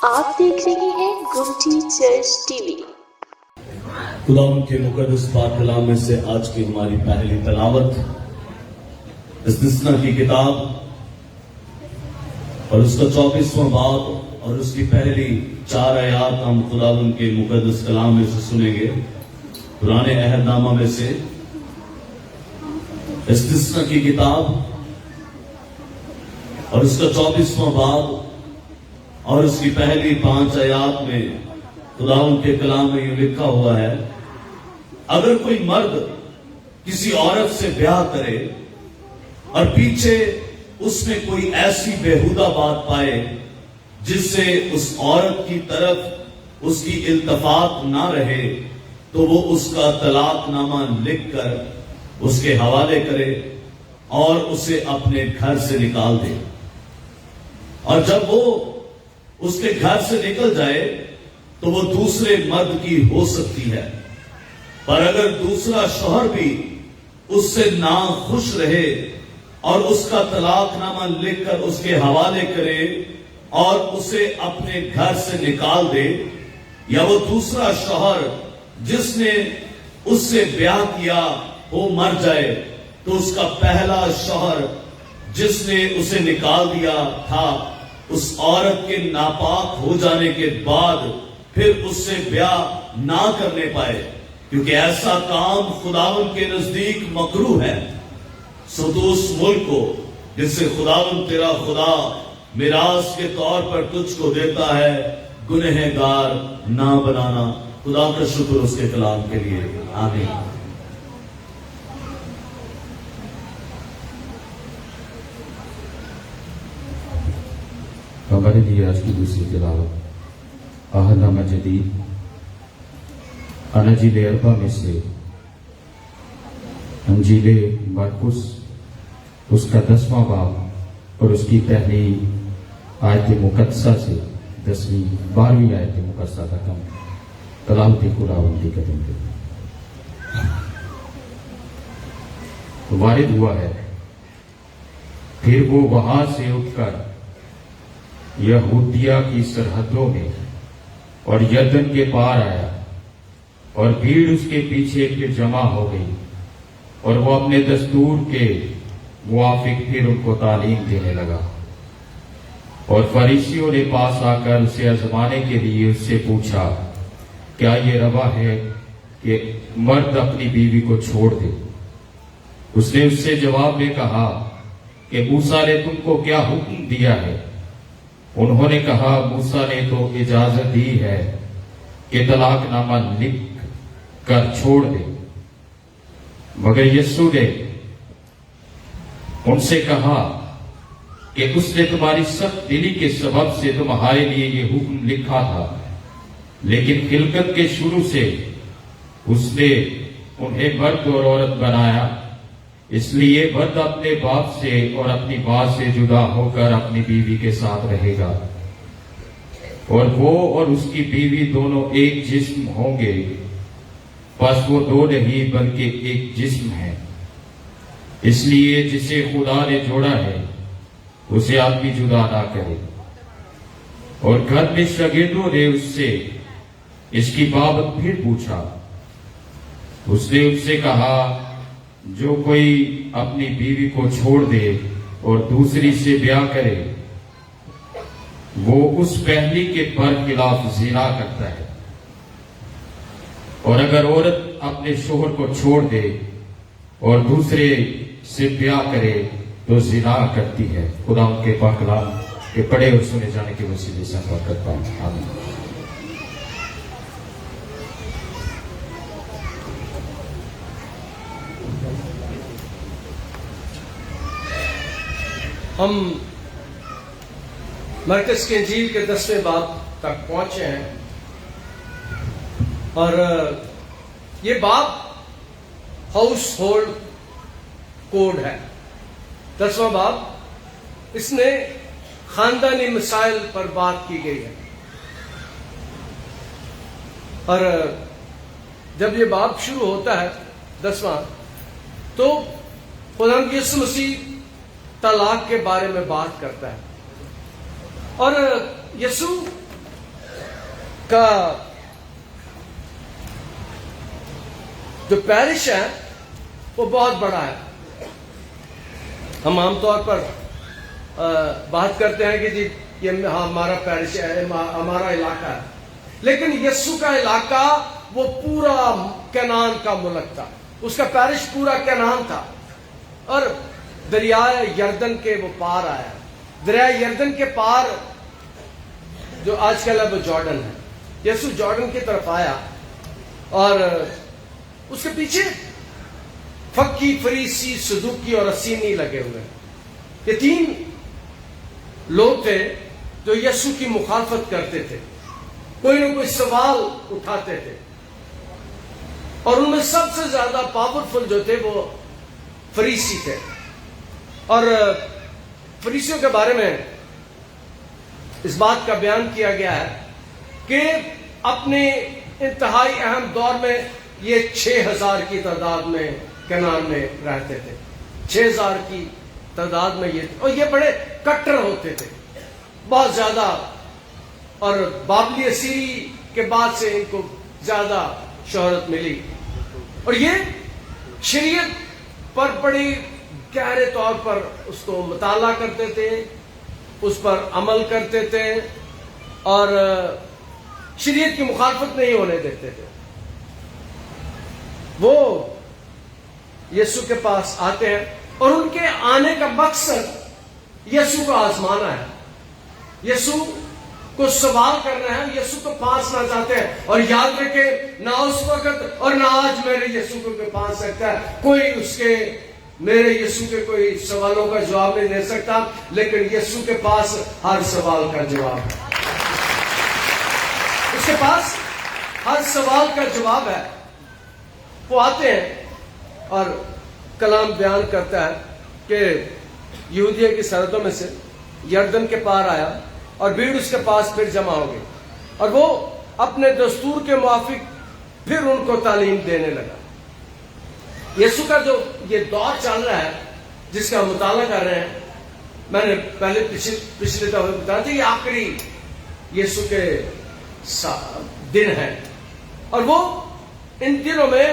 آپ دیکھ رہے ہیں گمٹی چرچ ٹی وی۔ خدا ان کے مقدس پاک کلام میں سے آج کی ہماری پہلی تلاوت استثنا کی کتاب اور اس کا 24واں باب اور اس کی پہلی 4 آیات ہم خدا ان کے مقدس کلام میں سے سنیں گے۔ پرانے عہد نامہ میں سے استثنا کی کتاب اور اس کا 24واں باب اور اس کی پہلی 5 آیات میں خدا ان کے کلام میں یہ لکھا ہوا ہے، اگر کوئی مرد کسی عورت سے بیاہ کرے اور پیچھے اس میں کوئی ایسی بےہودہ بات پائے جس سے اس عورت کی طرف اس کی التفات نہ رہے تو وہ اس کا طلاق نامہ لکھ کر اس کے حوالے کرے اور اسے اپنے گھر سے نکال دے، اور جب وہ اس کے گھر سے نکل جائے تو وہ دوسرے مرد کی ہو سکتی ہے، پر اگر دوسرا شوہر بھی اس سے ناخوش رہے اور اس کا طلاق نامہ لکھ کر اس کے حوالے کرے اور اسے اپنے گھر سے نکال دے، یا وہ دوسرا شوہر جس نے اس سے بیاہ کیا وہ مر جائے، تو اس کا پہلا شوہر جس نے اسے نکال دیا تھا اس عورت کے ناپاک ہو جانے کے بعد پھر اس سے بیاہ نہ کرنے پائے، کیونکہ ایسا کام خداوند کے نزدیک مکروہ ہے۔ سو تو اس ملک کو جس سے خداوند تیرا خدا میراث کے طور پر تجھ کو دیتا ہے گنہگار نہ بنانا۔ خدا کا شکر اس کے کلام کے لیے، آمین۔ ہمارے لیے آج کی دوسری تلاوت عہد نامہ جدید اناجیل اربع میں سے انجیل مرقس اس کا 10واں باب اور اس کی پہلی آیت مقدسہ سے 10ویں 12ویں آیت مقدسہ تک ہم تلاوت خداوند کی کریں گے۔ وارد ہوا ہے، پھر وہ وہاں سے اٹھ کر یہودیہ کی سرحدوں میں اور یردن کے پار آیا، اور بھیڑ اس کے پیچھے پھر جمع ہو گئی، اور وہ اپنے دستور کے موافق پھر ان کو تعلیم دینے لگا۔ اور فریسیوں نے پاس آ کر اسے آزمانے کے لیے اس سے پوچھا، کیا یہ روا ہے کہ مرد اپنی بیوی کو چھوڑ دے؟ اس نے اس سے جواب میں کہا کہ موسیٰ نے تم کو کیا حکم دیا ہے؟ انہوں نے کہا، موسیٰ نے تو اجازت دی ہے کہ طلاق نامہ لکھ کر چھوڑ دے۔ مگر یسوع نے ان سے کہا کہ اس نے تمہاری سخت دلی کے سبب سے تمہارے لیے یہ حکم لکھا تھا، لیکن خلقت کے شروع سے اس نے انہیں مرد اور عورت بنایا، اس لیے مرد اپنے باپ سے اور اپنی ماں سے جدا ہو کر اپنی بیوی کے ساتھ رہے گا، اور وہ اور اس کی بیوی دونوں ایک جسم ہوں گے۔ پس وہ 2 نہیں بلکہ ایک جسم ہے۔ اس لیے جسے خدا نے جوڑا ہے اسے آدمی جدا نہ کرے۔ اور گھر میں شاگردوں نے اس سے اس کی بابت پھر پوچھا۔ اس نے ان سے کہا، جو کوئی اپنی بیوی کو چھوڑ دے اور دوسری سے بیاہ کرے وہ اس پہلی کے برخلاف زنا کرتا ہے، اور اگر عورت اپنے شوہر کو چھوڑ دے اور دوسرے سے بیاہ کرے تو زنا کرتی ہے۔ خدا ان کے پاک کلام کے پڑھے اور سنے جانے کے وسیلے سے ہم کرتا ہوں، آمین۔ ہم مرقس کے انجیل کے 10ویں باب تک پہنچے ہیں، اور یہ باب ہاؤس ہولڈ کوڈ ہے۔ 10واں باب اس میں خاندانی مسائل پر بات کی گئی ہے، اور جب یہ باب شروع ہوتا ہے 10واں تو خداوند یسوع مسیح طلاق کے بارے میں بات کرتا ہے، اور یسوع کا جو پیرش ہے وہ بہت بڑا ہے. ہم عام طور پر بات کرتے ہیں کہ جی یہ ہمارا پیرش ہے, ہمارا علاقہ ہے, لیکن یسوع کا علاقہ وہ پورا کنعان کا ملک تھا. اس کا پیرش پورا کنعان تھا, اور دریائے یردن کے وہ پار آیا. دریائے یردن کے پار جو آج کل ہے وہ جارڈن ہے. یسوع جارڈن کی طرف آیا, اور اس کے پیچھے فقی, فریسی, صدوقی اور اسینی لگے ہوئے. یہ 3 لوگ تھے جو یسوع کی مخالفت کرتے تھے, کوئی نہ کوئی سوال اٹھاتے تھے, اور ان میں سب سے زیادہ پاورفل جو تھے وہ فریسی تھے. اور فریسیوں کے بارے میں اس بات کا بیان کیا گیا ہے کہ اپنے انتہائی اہم دور میں یہ 6000 کی تعداد میں کنعان میں رہتے تھے. 6000 کی تعداد میں یہ, اور یہ بڑے کٹر ہوتے تھے بہت زیادہ, اور بابلی اسیری کے بعد سے ان کو زیادہ شہرت ملی. اور یہ شریعت پر بڑی گہرے طور پر اس کو مطالعہ کرتے تھے, اس پر عمل کرتے تھے, اور شریعت کی مخالفت نہیں ہونے دیتے تھے. وہ یسوع کے پاس آتے ہیں, اور ان کے آنے کا مقصد یسوع کو آزمانا ہے, یسوع کو سوال کرنا ہے, یسوع کو پھانسنا چاہتے ہیں. اور یاد رکھیں, نہ اس وقت اور نہ آج میرے یسوع کو کوئی پھانس سکتا ہے. کوئی اس کے میرے یسوع کے کوئی سوالوں کا جواب نہیں دے سکتا, لیکن یسوع کے پاس ہر سوال کا جواب ہے. اس کے پاس ہر سوال کا جواب ہے. وہ آتے ہیں اور کلام بیان کرتا ہے کہ یہودیہ کی سرحدوں میں سے یردن کے پار آیا, اور بھیڑ اس کے پاس پھر جمع ہو گئی, اور وہ اپنے دستور کے موافق پھر ان کو تعلیم دینے لگا. یسوع کا جو یہ دور چل رہا ہے جس کا مطالعہ کر رہے ہیں, میں نے پہلے پچھلے دفعہ بتایا تھا, یہ آخری یسوع کے دن ہے, اور وہ ان دنوں میں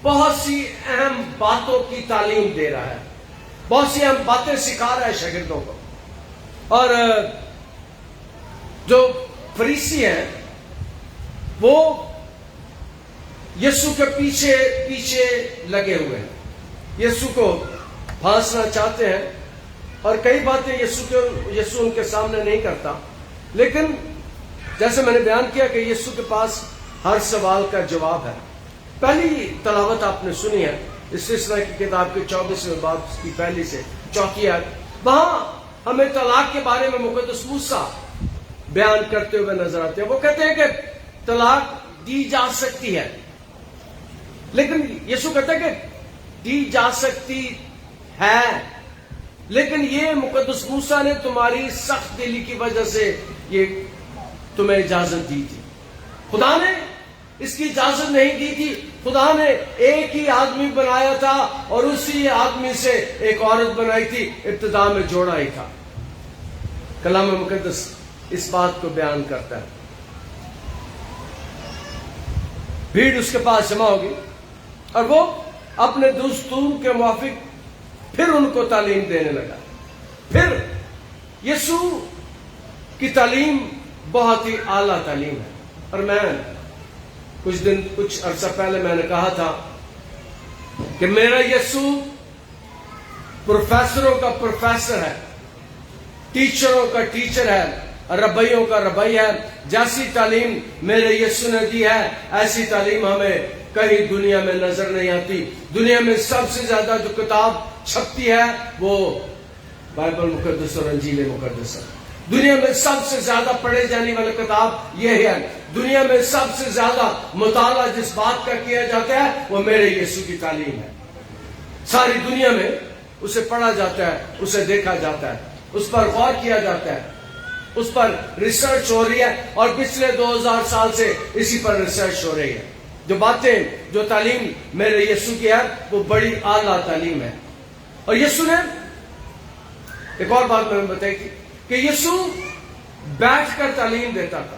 بہت سی اہم باتوں کی تعلیم دے رہا ہے, بہت سی اہم باتیں سکھا رہا ہے شاگردوں کو. اور جو فریسی ہیں وہ یسوع کے پیچھے پیچھے لگے ہوئے ہیں, یسوع کو پھانسنا چاہتے ہیں, اور کئی باتیں یسوع ان کے سامنے نہیں کرتا. لیکن جیسے میں نے بیان کیا کہ یسوع کے پاس ہر سوال کا جواب ہے. پہلی تلاوت آپ نے سنی ہے اس سلسلہ کی کتاب کے 24ویں باب کی پہلی سے 4 آیت. وہاں ہمیں طلاق کے بارے میں مقدس موسیٰ بیان کرتے ہوئے نظر آتے ہیں. وہ کہتے ہیں کہ طلاق دی جا سکتی ہے, لیکن یسوع کہتا ہے کہ دی جا سکتی ہے, لیکن یہ مقدس موسیٰ نے تمہاری سخت دلی کی وجہ سے یہ تمہیں اجازت دی تھی. خدا نے اس کی اجازت نہیں دی تھی. خدا نے ایک ہی آدمی بنایا تھا, اور اسی آدمی سے ایک عورت بنائی تھی. ابتدا میں جوڑا ہی تھا. کلام مقدس اس بات کو بیان کرتا ہے. بھیڑ اس کے پاس جمع ہوگی, اور وہ اپنے دستور کے موافق پھر ان کو تعلیم دینے لگا. پھر یسوع کی تعلیم بہت ہی اعلیٰ تعلیم ہے. اور میں کچھ عرصہ پہلے میں نے کہا تھا کہ میرا یسوع پروفیسروں کا پروفیسر ہے, ٹیچروں کا ٹیچر ہے, ربیوں کا ربی ہے. جیسی تعلیم میرے یسوع نے دی ہے ایسی تعلیم ہمیں کہیں دنیا میں نظر نہیں آتی. دنیا میں سب سے زیادہ جو کتاب چھپتی ہے وہ بائبل مقدس اور انجیل مقدس ہے. دنیا میں سب سے زیادہ پڑھے جانے والی کتاب یہ ہے. دنیا میں سب سے زیادہ مطالعہ جس بات کا کیا جاتا ہے وہ میرے یسوع کی تعلیم ہے. ساری دنیا میں اسے پڑھا جاتا ہے, اسے دیکھا جاتا ہے, اس پر غور کیا جاتا ہے, اس پر ریسرچ ہو رہی ہے, اور پچھلے 2000 سال سے اسی پر ریسرچ ہو رہی ہے. جو باتیں جو تعلیم میرے یسوع کی ہے وہ بڑی اعلیٰ تعلیم ہے. اور یسوع نے ایک اور بات میں نے بتائی تھی کہ یسوع بیٹھ کر تعلیم دیتا تھا.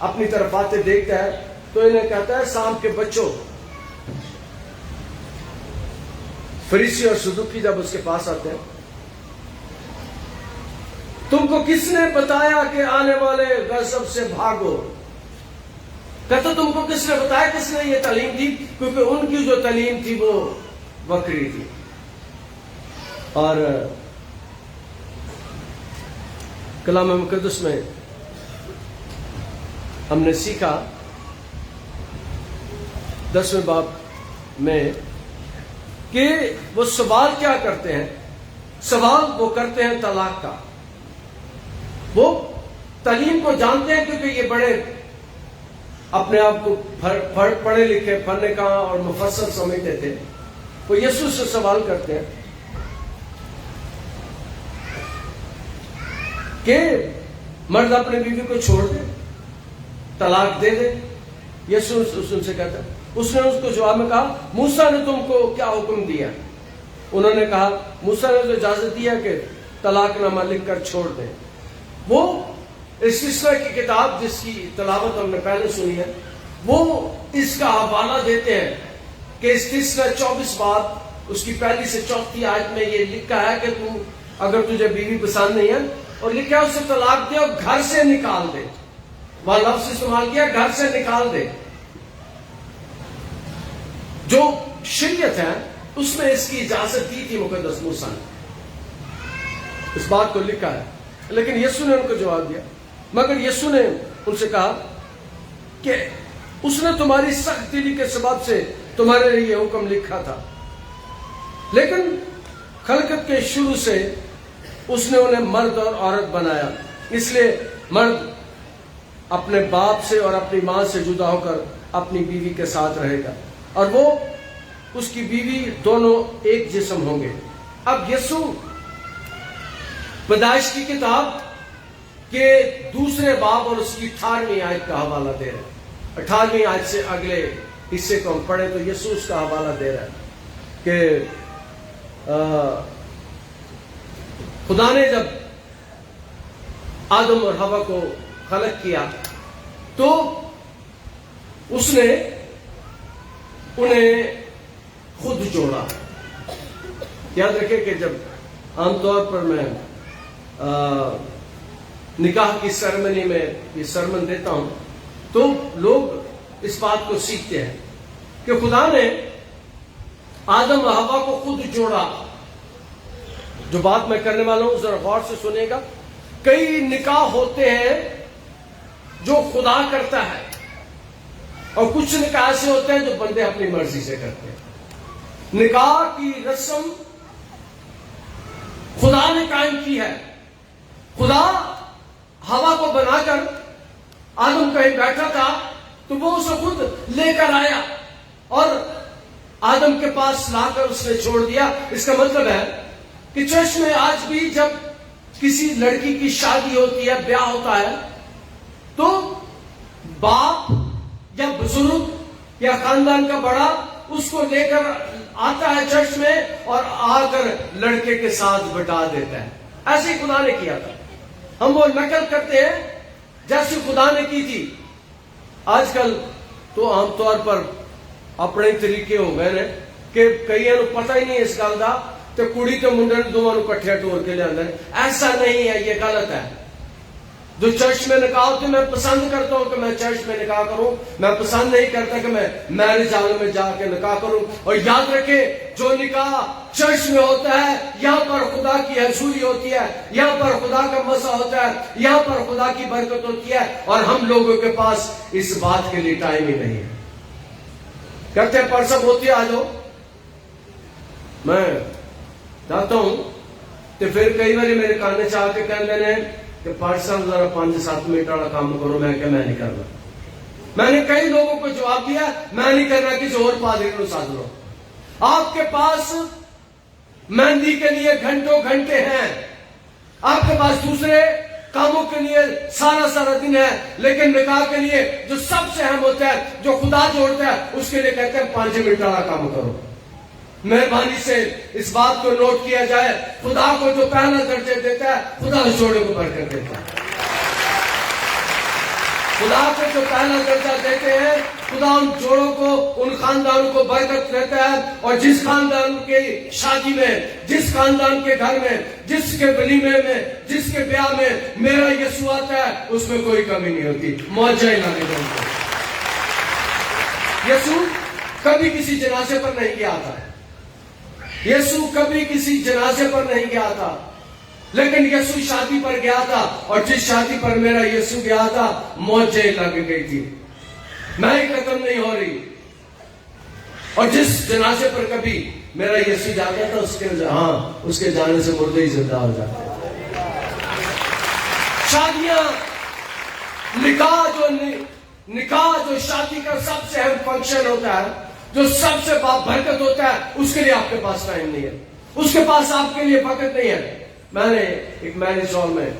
اپنی طرف آتے دیکھتا ہے تو انہیں کہتا ہے سام کے بچوں. فریسی اور صدوقی جب اس کے پاس آتے ہیں, تم کو کس نے بتایا کہ آنے والے غضب سے بھاگو؟ کہتا تم کو کس نے بتایا, کس نے یہ تعلیم دی؟ کیونکہ ان کی جو تعلیم تھی وہ بکری تھی. اور کلام مقدس میں ہم نے سیکھا 10ویں باب میں کہ وہ سوال کیا کرتے ہیں. سوال وہ کرتے ہیں طلاق کا. وہ تعلیم کو جانتے ہیں کیونکہ یہ بڑے اپنے آپ کو پڑھے لکھے پڑھنے کا اور مفصل سمجھتے تھے. وہ یسوع سے سوال کرتے ہیں کہ مرد اپنے بیوی کو چھوڑ دے, طلاق دے دے. یسوع ان سے کہتا ہے, اس نے اس کو جواب میں کہا موسیٰ نے تم کو کیا حکم دیا؟ انہوں نے کہا موسیٰ نے تو اجازت دیا کہ طلاق نامہ لکھ کر چھوڑ دیں. وہ استثنا کی کتاب جس کی تلاوت ہم نے پہلے سنی ہے, وہ اس کا حوالہ دیتے ہیں کہ استثنا 24 باب اس کی پہلی سے 4 آیت میں یہ لکھا ہے کہ تو اگر تجھے بیوی پسند نہیں ہے اور لکھا ہے اسے طلاق دے اور گھر سے نکال دے. وہاں لفظ استعمال کیا گھر سے نکال دے. جو شریعت ہے اس میں اس کی اجازت دی تھی مقدس موسیٰ نے, اس بات کو لکھا ہے. لیکن یسوع نے ان کو جواب دیا, مگر یسوع نے ان سے کہا کہ اس نے تمہاری سخت دلی کے سبب سے تمہارے لیے یہ حکم لکھا تھا, لیکن خلقت کے شروع سے اس نے انہیں مرد اور عورت بنایا. اس لیے مرد اپنے باپ سے اور اپنی ماں سے جدا ہو کر اپنی بیوی کے ساتھ رہے گا اور وہ اس کی بیوی دونوں ایک جسم ہوں گے. اب یسوع پیدائش کی کتاب کے 2 باب اور اس کی 18ویں آیت کا حوالہ دے رہے ہیں. 18ویں آیت سے اگلے حصے کو ہم پڑھیں تو یسوع اس کا حوالہ دے رہا ہے کہ خدا نے جب آدم اور حوا کو خلق کیا تو اس نے انہیں خود جوڑا. یاد رکھیں کہ جب عام طور پر میں نکاح کی سرمنی میں یہ سرمن دیتا ہوں تو لوگ اس بات کو سیکھتے ہیں کہ خدا نے آدم و حوا کو خود جوڑا. جو بات میں کرنے والا ہوں ذرا غور سے سنیے گا. کئی نکاح ہوتے ہیں جو خدا کرتا ہے اور کچھ نکاح ایسے ہوتے ہیں جو بندے اپنی مرضی سے کرتے ہیں. نکاح کی رسم خدا نے قائم کی ہے. خدا ہوا کو بنا کر آدم کہیں بیٹھا تھا تو وہ اسے خود لے کر آیا اور آدم کے پاس لا کر اس نے چھوڑ دیا. اس کا مطلب ہے کہ چرچ میں آج بھی جب کسی لڑکی کی شادی ہوتی ہے, بیاہ ہوتا ہے, تو باپ یا بزرگ یا خاندان کا بڑا اس کو لے کر آتا ہے چرچ میں اور آ کر لڑکے کے ساتھ بٹا دیتا ہے. ایسے ہی خدا نے کیا تھا. ہم وہ نقل کرتے ہیں جیسے خدا نے کی تھی. آج کل تو عام طور پر اپنے طریقے ہو گئے نے کہ کئی پتہ ہی نہیں اس گل کا تو کڑی تو منڈے دونوں کٹھے ٹور کے لے آتے ہیں. ایسا نہیں ہے, یہ غلط ہے. جو چرچ میں نکاح ہوتے میں پسند کرتا ہوں کہ میں چرچ میں نکاح کروں, میں پسند نہیں کرتا کہ میں میرج ہال میں جا کے نکاح کروں. اور یاد رکھیں جو نکاح چرچ میں ہوتا ہے یہاں پر خدا کی حضوری ہوتی ہے, یہاں پر خدا کا مزہ ہوتا ہے, یہاں پر خدا کی برکت ہوتی ہے. اور ہم لوگوں کے پاس اس بات کے لیے ٹائم ہی نہیں ہے. کہتے ہیں پرسب ہوتی ہے, آ جاؤ. میں جاتا ہوں تو پھر کئی بار میرے کانے چاہ کے کہتے ہیں کہ پرسب ذرا 5-7 منٹ والا کام کرو. میں کہ میں نہیں کرنا. میں نے کئی لوگوں کو جواب دیا میں نہیں کرنا, کسی اور پادری کو ساتھ لو. آپ کے پاس مہندی کے لیے گھنٹوں گھنٹے ہیں, آپ کے پاس دوسرے کاموں کے لیے سارا دن ہے, لیکن نکاح کے لیے جو سب سے اہم ہوتا ہے, جو خدا جوڑتا ہے, اس کے لیے کہتے ہیں 5 منٹ والا کام کرو. مہربانی سے اس بات کو نوٹ کیا جائے, خدا کو جو پہلا درجہ دیتا ہے خدا اس جوڑے کو برکت دیتا ہے. خدا کو جو پہلا درجہ دیتے ہیں، خدا ان جوڑوں کو، ان خاندانوں کو برکت دیتا ہے، اور جس خاندان کی شادی میں، جس خاندان کے گھر میں، جس کے ولیمے میں، جس کے بیاہ میں میرا یسوع آتا ہے، اس میں کوئی کمی نہیں ہوتی، معجزہ ہی لانے جانتے ہیں۔ یسوع کبھی کسی جنازے پر نہیں گیا تھا، یسوع کبھی کسی جنازے پر نہیں گیا تھا، لیکن یسوع شادی پر گیا تھا، اور جس شادی پر میرا یسوع گیا تھا موجیں لگ گئی تھی، میں ختم نہیں ہو رہی۔ اور جس جنازے پر کبھی میرا یسوع جاتا تھا، اس کے جانے سے مردے ہی زندہ ہو جاتے۔ شادیاں، نکاح جو شادی کا سب سے اہم فنکشن ہوتا ہے، جو سب سے برکت ہوتا ہے، اس کے لیے آپ کے پاس ٹائم نہیں ہے، اس کے پاس آپ کے لیے وقت نہیں ہے۔ میں نے ایک میرج ہال میں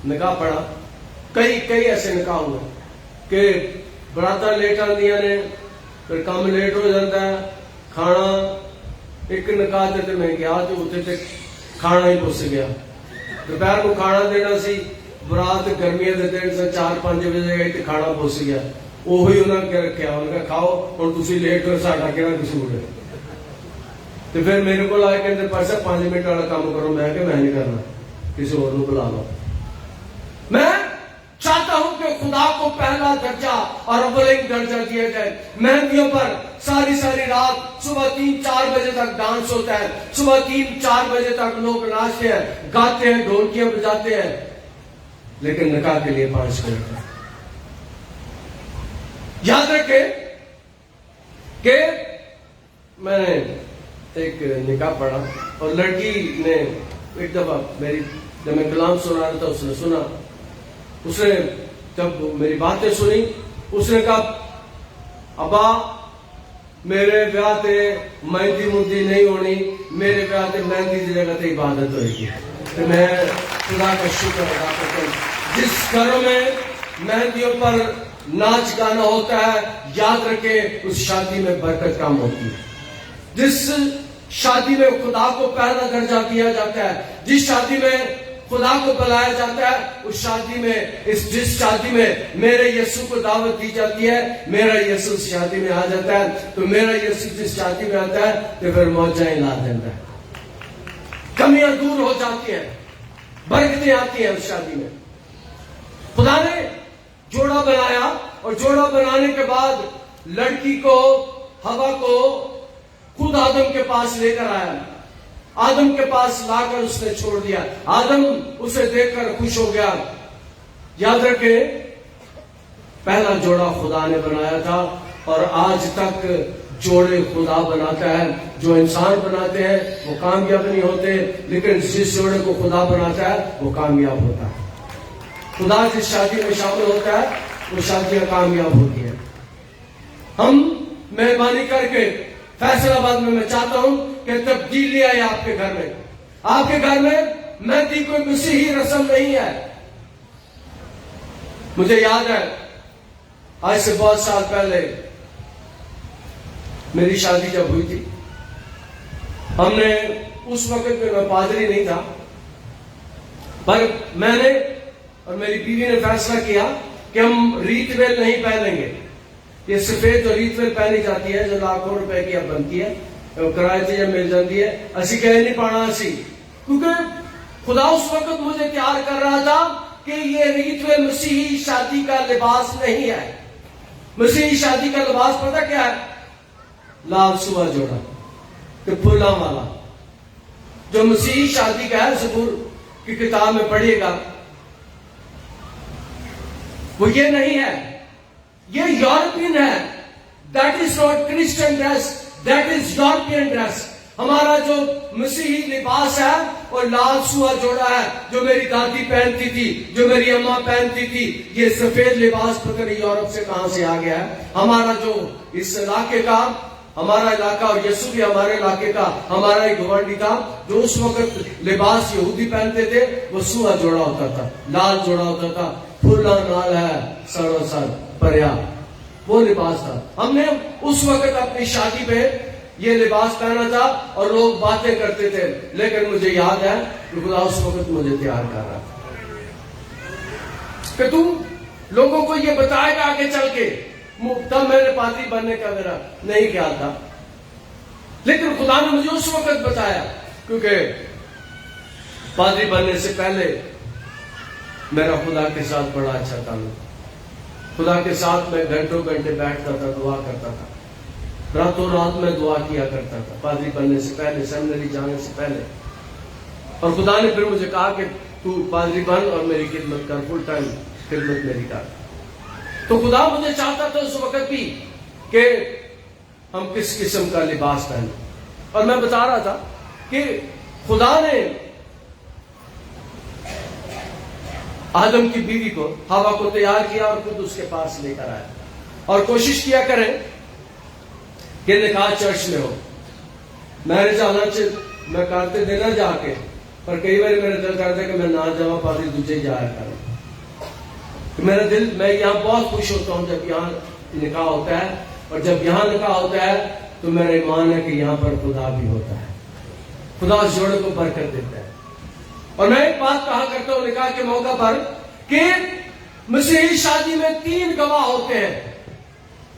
نکاح پڑھا، کئی ایسے نکاح ہوئے کہ براتا لیٹ آدیاں نے، پھر کام لیٹ ہو جاتا ہے، کھانا ایک نکاح تے میں گیا تو اتنے تے کھانا ہی پس گیا، دوپہر کو کھانا دینا سی، برات گرمیاں دے دن سے 4-5 بجے گئی تو کھانا پس گیا، وہی انہوں نے رکھا، انہوں نے کہا کھاؤ اور تسی لیٹ ہو، ساڈا کہڑا قصور ہے۔ تو پھر میرے کو آئے کہ پر صاحب 5 منٹ والا کام کرو، میں کہ میں نہیں کرنا، کسی اور کو بلا لو۔ میں چاہتا ہوں کہ خدا کو پہلا درجہ اور اولین درجہ دیا جائے۔ مہندیوں پر ساری رات صبح 3-4 بجے تک ڈانس ہوتا ہے، صبح 3-4 بجے تک لوگ ناچتے ہیں، گاتے ہیں، ڈھولکیاں بجاتے ہیں، لیکن نکاح کے لیے 5 منٹ۔ یاد رکھیں کہ میں نے ایک نکاح پڑھا، اور لڑکی نے ایک دفعہ جب میں کلام سنا رہا تھا، اس نے سنا، اس نے جب میری باتیں سنی، اس نے کہا ابا میرے بیاہ تے مہندی مندی نہیں ہونی، میرے بیاہ تے مہندی کی جگہ تے عبادت ہوئے گی۔ تو میں خدا کا شکر ادا کرتا ہوں، جس گھروں میں مہندیوں پر ناچ گانا ہوتا ہے، یاد رکھیں اس شادی میں برکت کم ہوتی ہے۔ جس شادی میں خدا کو پہلا درجہ دیا جاتا ہے، جس شادی میں خدا کو بلایا جاتا ہے، اس شادی میں جس شادی میں میرے یسوع کو دعوت دی جاتی ہے، میرا یسوع اس شادی میں آ جاتا ہے، تو میرا یسوع جس شادی میں آتا ہے تو پھر موجیں لا دیتا ہے، کمیاں دور ہو جاتی ہیں، برکتیں آتی ہیں اس شادی میں۔ خدا نے جوڑا بنایا، اور جوڑا بنانے کے بعد لڑکی کو، ہوا کو خود آدم کے پاس لے کر آیا، آدم کے پاس لا کر اس نے چھوڑ دیا، آدم اسے دیکھ کر خوش ہو گیا۔ یاد رکھیں پہلا جوڑا خدا نے بنایا تھا، اور آج تک جوڑے خدا بناتا ہے۔ جو انسان بناتے ہیں وہ کامیاب نہیں ہوتے، لیکن جس جوڑے کو خدا بناتا ہے وہ کامیاب ہوتا ہے۔ خدا جس شادی میں شامل ہوتا ہے وہ شادیاں کامیاب ہوتی ہیں۔ ہم مہربانی کر کے فیصل آباد میں چاہتا ہوں کہ تبدیلی آئے آپ کے گھر میں۔ آپ کے گھر میں مہندی کوئی مسیحی رسم نہیں ہے۔ مجھے یاد ہے آج سے بہت سال پہلے میری شادی جب ہوئی تھی، ہم نے اس وقت میں پادری نہیں تھا، پر میں نے اور میری بیوی نے فیصلہ کیا کہ ہم ریت ویل نہیں پہنیں گے۔ یہ سفید جو ریت ویل پہنی جاتی ہے، جو لاکھوں روپے کی اب بنتی ہے، کرائے سے جب مل جاتی ہے، اسی کہہ نہیں پانا اسی، کیونکہ خدا اس وقت مجھے تیار کر رہا تھا کہ یہ ریت ویل مسیحی شادی کا لباس نہیں ہے۔ مسیحی شادی کا لباس پتہ کیا ہے؟ لال سوا جوڑا کہ پھولا والا، جو مسیحی شادی کا ہے، زبور کی کتاب میں پڑھیے گا، وہ یہ نہیں ہے، یہ یورپین ہے۔ That is not Christian dress, that is European dress. ہمارا جو مسیحی لباس ہے وہ لال سوا جوڑا ہے، جو میری دادی پہنتی تھی، جو میری اماں پہنتی تھی۔ یہ سفید لباس پتہ نہیں یورپ سے کہاں سے آ گیا ہے۔ ہمارا جو اس علاقے کا، ہمارا علاقہ، اور یسوع بھی ہمارے علاقے کا ہمارا ایک گوانڈی تھا، جو اس وقت لباس یہودی پہنتے تھے، وہ سوا جوڑا ہوتا تھا، لال جوڑا ہوتا تھا، پھولا نال ہے سرو سر پریا، وہ لباس تھا۔ ہم نے اس وقت اپنی شادی پہ یہ لباس پہنا تھا اور لوگ باتیں کرتے تھے، لیکن مجھے یاد ہے کہ خدا اس وقت مجھے تیار کر رہا تھا کہ تم لوگوں کو یہ بتائے گا آگے چل کے. تب میرے پادری بننے کا میرا نہیں خیال تھا، لیکن خدا نے مجھے اس وقت بتایا، کیونکہ پادری بننے سے پہلے میرا خدا کے ساتھ بڑا اچھا تعلق. خدا کے ساتھ میں گھنٹوں گھنٹے بیٹھتا تھا، دعا کرتا تھا، راتوں رات میں دعا کیا کرتا تھا پادری بننے سے پہلے، سیمنری جانے سے پہلے. اور خدا نے پھر مجھے کہا کہ تو پادری بن اور میری خدمت کر، فل ٹائم خدمت میری کر. تو خدا مجھے چاہتا تھا اس وقت بھی کہ ہم کس قسم کا لباس پہنے. اور میں بتا رہا تھا کہ خدا نے آدم کی بیوی کو، ہوا کو تیار کیا اور خود اس کے پاس لے کر آیا. اور کوشش کیا کریں کہ نکاح چرچ میں ہو. میرج حالانچہ میں کرتے دینا جا کے، پر کئی بار میرا دل کرتا ہے کہ میں نہ جاؤں، پادری دوجے جایا کروں. میرا دل، میں یہاں بہت خوش ہوتا ہوں جب یہاں نکاح ہوتا ہے، اور جب یہاں نکاح ہوتا ہے تو میرا ایمان ہے کہ یہاں پر خدا بھی ہوتا ہے. خدا اس جوڑے کو برکت دیتا ہے. اور میں ایک بات کہا کرتا ہوں نکاح کے موقع پر کہ مسیحی شادی میں 3 گواہ ہوتے ہیں.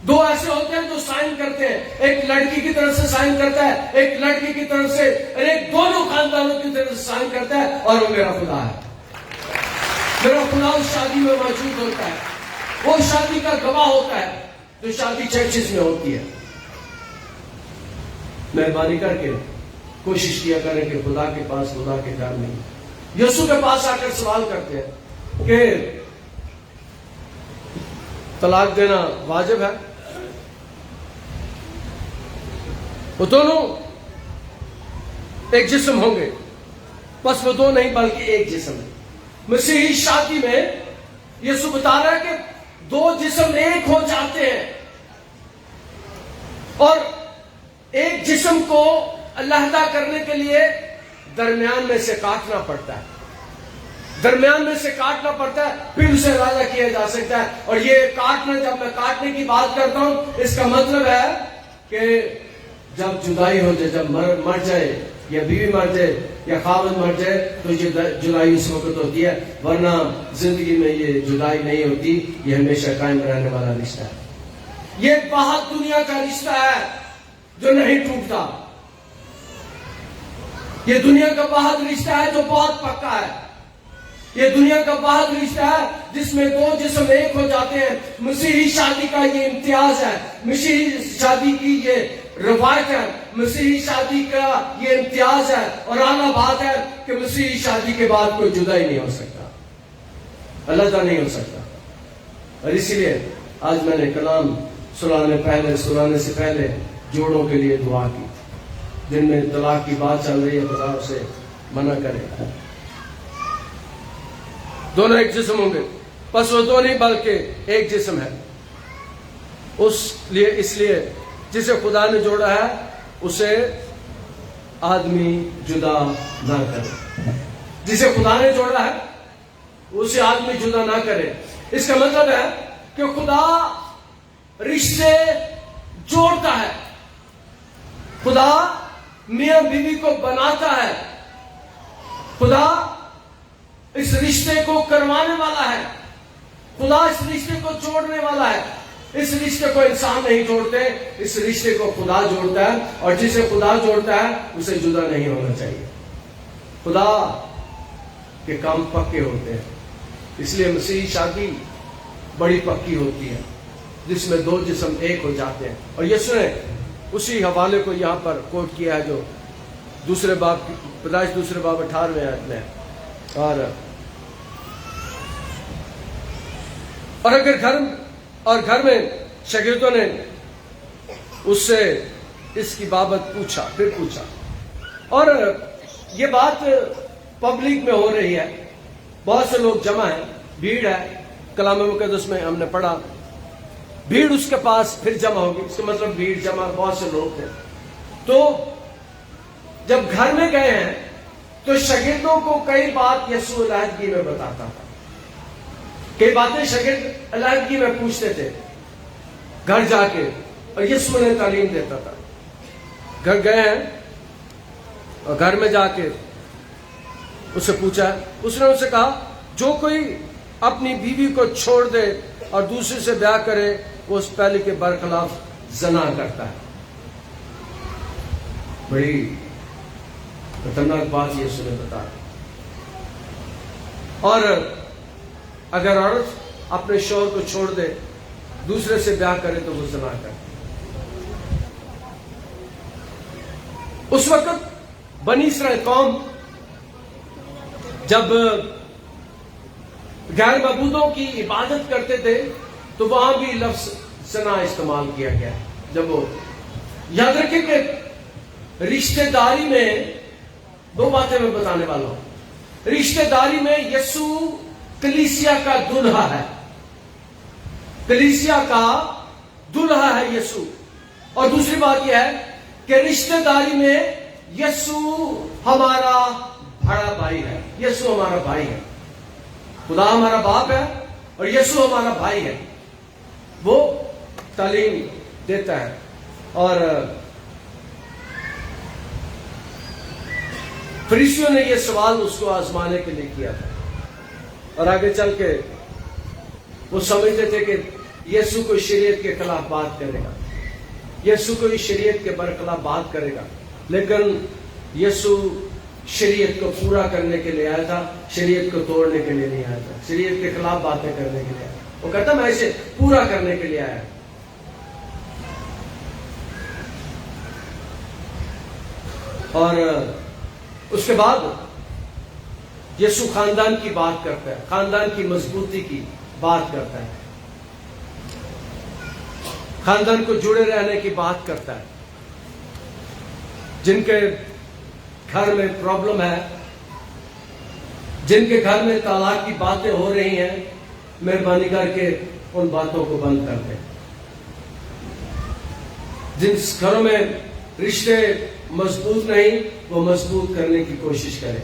2 ایسے ہوتے ہیں جو سائن کرتے ہیں، ایک لڑکی کی طرف سے سائن کرتا ہے، ایک لڑکی کی طرف سے، اور ایک دونوں خاندانوں کی طرف سے سائن کرتا ہے، اور وہ میرا خدا ہے. میرا خدا اس شادی میں موجود ہوتا ہے، وہ شادی کا گواہ ہوتا ہے جو شادی چرچز میں ہوتی ہے. مہربانی کر کے کوشش کیا کریں کہ خدا کے پاس، خدا کے گھر میں یسوع کے پاس آ کر سوال کرتے ہیں کہ طلاق دینا واجب ہے. وہ دونوں ایک جسم ہوں گے، بس وہ 2 نہیں بلکہ ایک جسم ہے. مسیحی شادی میں یسوع بتا رہا ہے کہ 2 جسم ایک ہو جاتے ہیں، اور ایک جسم کو علیحدہ کرنے کے لیے درمیان میں سے کاٹنا پڑتا ہے. درمیان میں سے کاٹنا پڑتا ہے، پھر اسے علیحدہ کیا جا سکتا ہے. اور یہ کاٹنا، جب میں کاٹنے کی بات کرتا ہوں، اس کا مطلب ہے کہ جب جدائی ہو جائے، جب مر جائے، یا بیوی مر جائے یا خاوند مر جائے، تو یہ جدائی اس وقت ہوتی ہے. ورنہ زندگی میں یہ جدائی نہیں ہوتی، یہ ہمیشہ قائم رہنے والا رشتہ ہے. یہ بہت دنیا کا رشتہ ہے جو نہیں ٹوٹتا. یہ دنیا کا بہت رشتہ ہے جو بہت پکا ہے. یہ دنیا کا بہت رشتہ ہے جس میں 2 جسم ایک ہو جاتے ہیں. مسیحی شادی کا یہ امتیاز ہے، مسیحی شادی کی یہ روایت ہے، مسیحی شادی کا یہ امتیاز ہے. اور اعلیٰ بات ہے کہ مسیحی شادی کے بعد کوئی جدا ہی نہیں ہو سکتا، علیحدہ نہیں ہو سکتا. اور اسی لیے آج میں نے کلام سنانے سے پہلے جوڑوں کے لیے دعا کی. جن میں طلاق کی بات چل رہی ہے، خدا اسے منع کرے. دونوں ایک جسم ہوں گے، بس وہ 2 نہیں بلکہ ایک جسم ہے. اس لیے جسے خدا نے جوڑا ہے اسے آدمی جدا نہ کرے. جسے خدا نے جوڑا ہے اسے آدمی جدا نہ کرے. اس کا مطلب ہے کہ خدا رشتے جوڑتا ہے، خدا میاں بیوی کو بناتا ہے، خدا اس رشتے کو کروانے والا ہے، خدا اس رشتے کو جوڑنے والا ہے. اس رشتے کو انسان نہیں جوڑتے، اس رشتے کو خدا جوڑتا ہے. اور جسے خدا جوڑتا ہے اسے جدا نہیں ہونا چاہیے. خدا کے کام پکے ہوتے ہیں، اس لیے مسیحی شادی بڑی پکی ہوتی ہے جس میں 2 جسم ایک ہو جاتے ہیں. اور یسوع نے اسی حوالے کو یہاں پر کوٹ کیا ہے جو پیدائش 2 باب 18 آیت میں. اور اگر گھر میں شاگردوں نے اس سے اس کی بابت پوچھا اور یہ بات پبلک میں ہو رہی ہے، بہت سے لوگ جمع ہیں، بھیڑ ہے. کلام مقدس میں ہم نے پڑھا بھیڑ اس کے پاس پھر جمع ہوگی. اس کا مطلب بھیڑ جمع، بہت سے لوگ تھے. تو جب گھر میں گئے ہیں تو شاگردوں کو کئی بات یسوع علیحدگی میں بتاتا تھا. کئی باتیں شاگرد علیحدگی میں پوچھتے تھے گھر جا کے، اور یسوع نے تعلیم دیتا تھا. گھر گئے ہیں اور گھر میں جا کے اس سے پوچھا، اس نے اس سے کہا جو کوئی اپنی بیوی کو چھوڑ دے اور دوسرے سے بیاہ کرے وہ اس پہلے کے برخلاف زنا کرتا ہے. بڑی خطرناک بات یسوع نے بتایا. اور اگر عورت اپنے شوہر کو چھوڑ دے دوسرے سے بیاہ کرے تو وہ زنا کرے. اس وقت بنی اسرائیل قوم جب غیر معبودوں کی عبادت کرتے تھے تو وہاں بھی لفظ زنا استعمال کیا گیا. جب وہ یاد رکھیں کہ رشتہ داری میں دو باتیں میں بتانے والا ہوں. رشتہ داری میں یسوع کلیسیا کا دلہا ہے. کلیسیا کا دلہا ہے یسوع. اور دوسری بات یہ ہے کہ رشتہ داری میں یسوع ہمارا بڑا بھائی ہے. یسوع ہمارا بھائی ہے. خدا ہمارا باپ ہے اور یسوع ہمارا بھائی ہے. وہ تعلیم دیتا ہے. اور فریسیوں نے یہ سوال اس کو آزمانے کے لیے کیا تھا اور آگے چل کے وہ سمجھتے تھے کہ یسوع کوئی شریعت کے خلاف بات کرے گا. یسوع کوئی شریعت کے برخلاف بات کرے گا. لیکن یسوع شریعت کو پورا کرنے کے لیے آیا تھا. شریعت کو توڑنے کے لیے نہیں آیا تھا. شریعت کے خلاف باتیں کرنے کے لیے آیا. وہ کہتا میں اسے پورا کرنے کے لیے آیا. اور اس کے بعد یسوع خاندان کی بات کرتا ہے. خاندان کی مضبوطی کی بات کرتا ہے. خاندان کو جڑے رہنے کی بات کرتا ہے. جن کے گھر میں پرابلم ہے, جن کے گھر میں طلاق کی باتیں ہو رہی ہیں, مہربانی کر کے ان باتوں کو بند کر دیں. جن گھروں میں رشتے مضبوط نہیں وہ مضبوط کرنے کی کوشش کریں.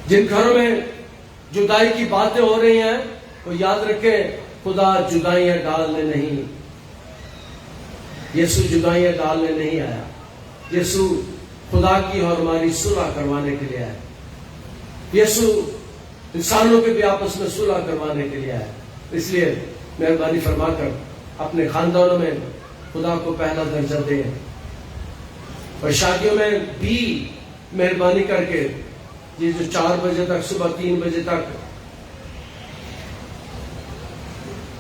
جن گھروں میں جدائی کی باتیں ہو رہی ہیں وہ یاد رکھیں خدا جدائیاں ڈالنے نہیں, یسوع جدائیاں ڈالنے نہیں آیا. یسوع خدا کی اور ہماری صلح کروانے کے لیے آیا. یسوع انسانوں کے بھی آپس میں صلح کروانے کے لیے آیا. اس لیے مہربانی فرما کر اپنے خاندانوں میں خدا کو پہلا درجہ دیں اور شادیوں میں بھی مہربانی کر کے یہ جو 4 بجے تک صبح 3 بجے تک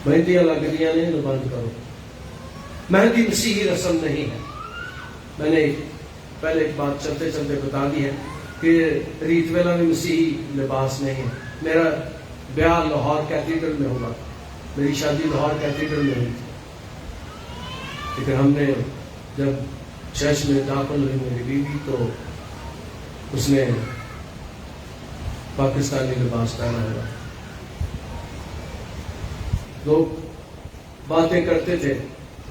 مہندیاں لگ رہی ہیں نہیں بند کرو. مہندی مسیحی رسم نہیں ہے. میں نے پہلے ایک بات چلتے چلتے بتا دی ہے کہ ریت ویلا میں مسیحی لباس نہیں ہے. میرا بیاہ لاہور کیتھیڈرل میں ہوگا. میری شادی لاہور کیتھیڈرل میں ہوئی تھی. لیکن ہم نے جب چرچ میں داخل ہوئی میری بیوی تو اس نے پاکستانی لباس پہنا ہوا. لوگ باتیں کرتے تھے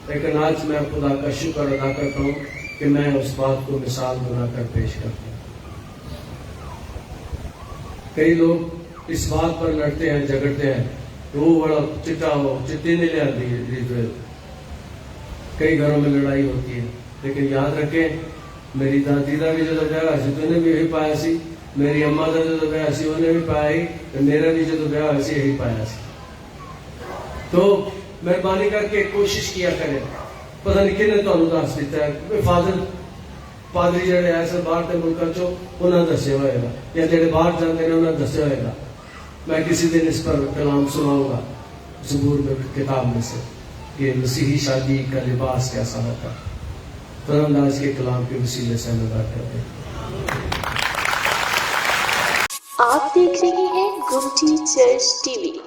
لیکن آج میں خدا کا شکر ادا کرتا ہوں کہ میں اس بات کو مثال بنا کر پیش کرتا ہوں. کئی لوگ اس بات پر لڑتے ہیں جھگڑتے ہیں کہ وہ بڑا چٹا ہو چٹی نہیں لے آتی ہے. کئی گھروں میں لڑائی ہوتی ہے لیکن یاد رکھیں میری دادی کا بھی جو بیاہ سی تو انہیں بھی یہی پایا سی. میری اما کا جو بیاہ سی انہیں بھی پایا ہی. میرا بھی جو بیاہ سی یہی پایا سی. تو مہربانی کر کے کوشش کیا کریں. پتہ نہیں کنے تمہیں دس دیتا ہے پادری جڑے ایسے باہر کے ملکوں چو انہیں دسیا ہوئے گا یا جڑے باہر جاتے ہیں انہیں دسیا ہوئے گا. میں کسی دن اس پر کلام سناؤں گا زبور میں کتاب میں سے کہ مسیحی شادی کا لباس کیسا ہوتا ہے. تو انداز کے کلام کے وسیلے سے ہمیں بات کرتے ہیں. آپ دیکھ رہے ہیں گمٹی چرچ ٹی وی.